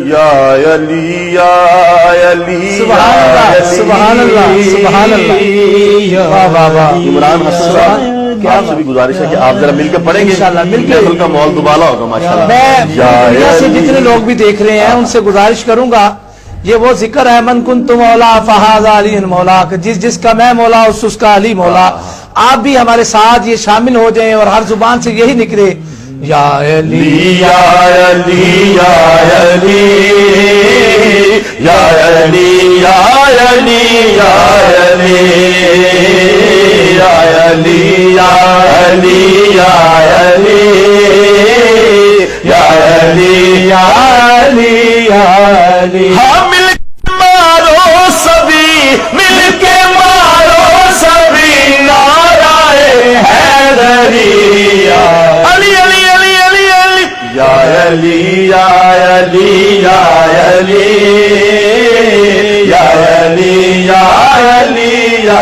یا علی یا علی سبحان اللہ سبحان اللہ سبحان اللہ. واہ واہ واہ. عمران حسن صاحب آپ سے بھی گزارش ہے کہ آپ ذرا مل کے پڑھیں گے انشاءاللہ مل کے. محفل کا ماحول دوبالا ہوگا ماشاءاللہ. میں دنیا سے جتنے لوگ بھی دیکھ رہے ہیں ان سے گزارش کروں گا، یہ وہ ذکر ہے من کنت مولا فہذا علی مولا، کہ جس کا میں مولا اس کا علی مولا. آپ بھی ہمارے ساتھ یہ شامل ہو جائیں اور ہر زبان سے یہی نکلے یا علی یا علی یا علی یا علی یا علی یا علی یا علی یا علی یا علی یا علی یا علی یا علی. ہاں مل کے مارو سبھی، مل کے مارو سبھی نعرہ حیدری. علی علی علی علی علی یا علی یا علی یا علی یا علی یا علی یا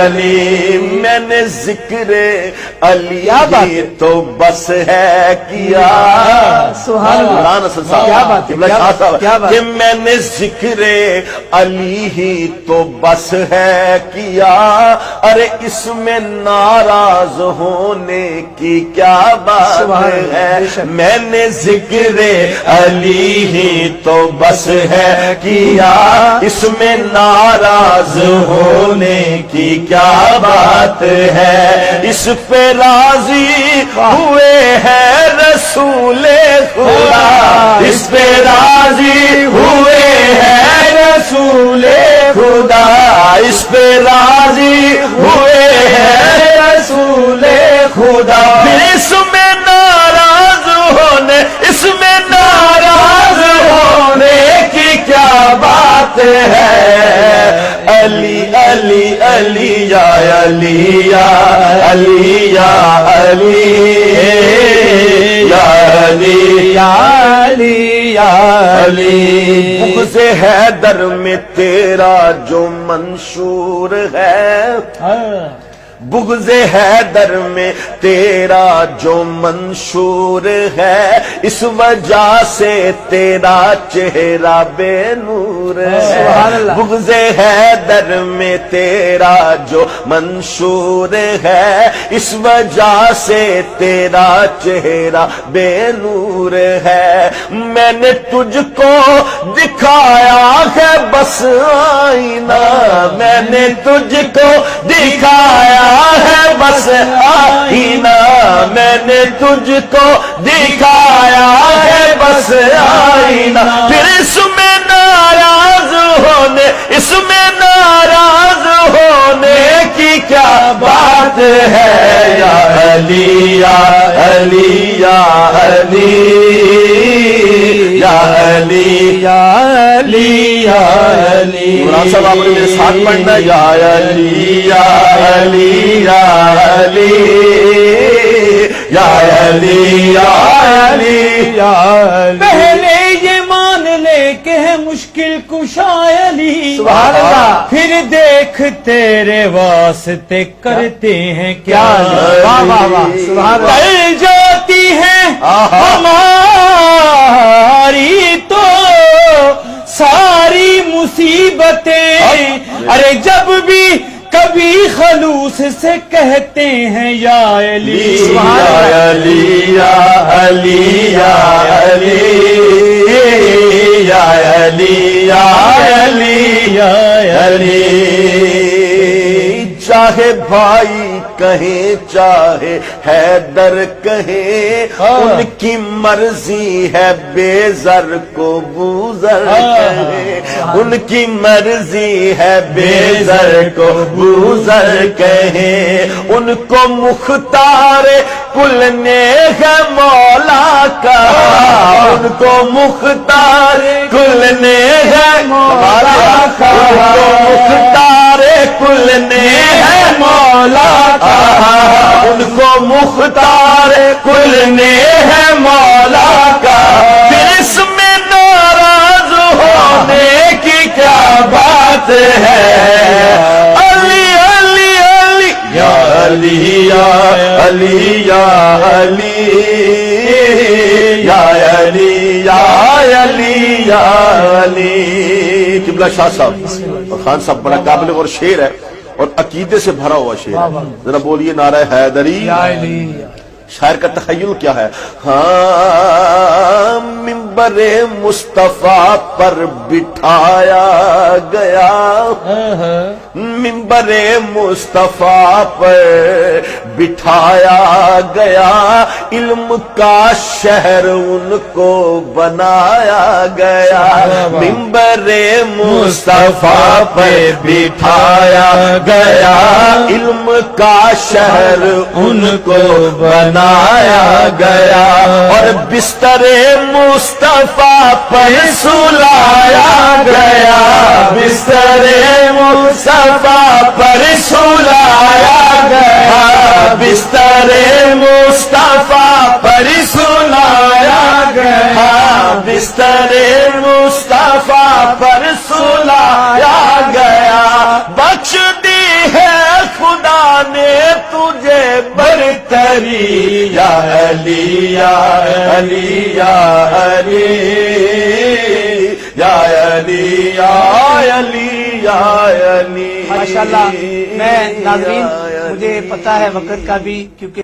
علی. میں نے ذکر علی تو بس ہے کیا. سبحان اللہ کیا بات ہے کیا بات. کہ میں نے ذکر علی ہی تو بس ہے کیا. ارے اس میں ناراض ہونے کی کیا بات ہے. میں نے ذکر علی ہی تو بس ہے کیا، اس میں ناراض ہونے کی کیا بات ہے. اس پہ راضی ہوئے ہیں رسول خدا، اس پہ راضی ہوئے ہیں رسول خدا، اس پہ راضی ہوئے ہیں رسول خدا. اس میں ناراض ہونے، اس میں ناراض ہونے کی کیا بات ہے. علی علی علی یا علی یا علی یا علی یا علی یا علی یا علی. بغض حیدر میں تیرا جو منشور ہے، بغض حیدر میں تیرا جو منشور ہے، اس وجہ سے تیرا چہرہ بے نور ہے. بغض حیدر میں تیرا جو منشور ہے، اس وجہ سے تیرا چہرہ بے نور ہے. میں نے تجھ کو دکھایا ہے بس آئینہ، میں نے تجھ کو دکھایا ہے بس آئینہ، میں نے تجھ کو دکھایا ہے بس آئینہ. پھر اس میں ناراض ہونے، اس میں ناراض ہونے کی کیا بات ہے. یا علی یا علی یا علی یا علی یا علی یا علی. عمران صاحب آپ نے میرے ساتھ پڑھنا ہے یا علی یا علی یا علی یا علی یا علی یا علی. پہلے یہ مان لے کہ ہے مشکل کشا علی، سبحان اللہ، پھر دیکھ تیرے واسطے کرتے ہیں کیا. واہ واہ واہ سبحان اللہ. پل جاتی ہے ہماری تو ساری مصیبتیں، ارے جب بھی کبھی خلوص سے کہتے ہیں یا علی. یا علی یا علی یا علی یا علی یا علی یا علی. چاہے بھائی کہیں چاہے حیدر کہیں، ان کی مرضی ہے بے زر کو بوزر کہیں، ان کی مرضی ہے بے زر کو بوزر کہیں. ان کو مختار کل نے ہے مولا کہا، ان کو مختار کل نے ہے مولا کہا، ان کو مختار کل نے ہے مولا کہا، ان کو مختار کل نے ہے مولا کہا. پھر اس میں ناراض ہونے کی کیا بات ہے. علی علی علی یا علی یا علی یا علی یا علی علی یا علی. قبلہ شاہ صاحب اور خان صاحب بڑا قابل اور شعر ہے اور عقیدے سے بھرا ہوا شعر ہے. ذرا بولیے نعرہ حیدری. شاعر کا تخیل کیا ہے؟ ہاں منبر مصطفیٰ پر بٹھایا گیا، منبر مصطفیٰ پر بٹھایا گیا، علم کا شہر ان کو بنایا گیا. منبر مصطفیٰ پر بٹھایا گیا، علم کا شہر ان کو بنایا گیا، اور بستر مصطفیٰ پر سلایا گیا، بستر مصطفیٰ پر سلایا گیا، بستر مصطفیٰ پر سلایا گیا، بستر مصطفیٰ پر سلایا گیا. بخش دی ہے خدا نے تجھے برتری یا علی یا علی یا علی یا علی یا علی یا علی. ماشاءاللہ. میں ناظرین مجھے پتا ہے وقت کا بھی، کیونکہ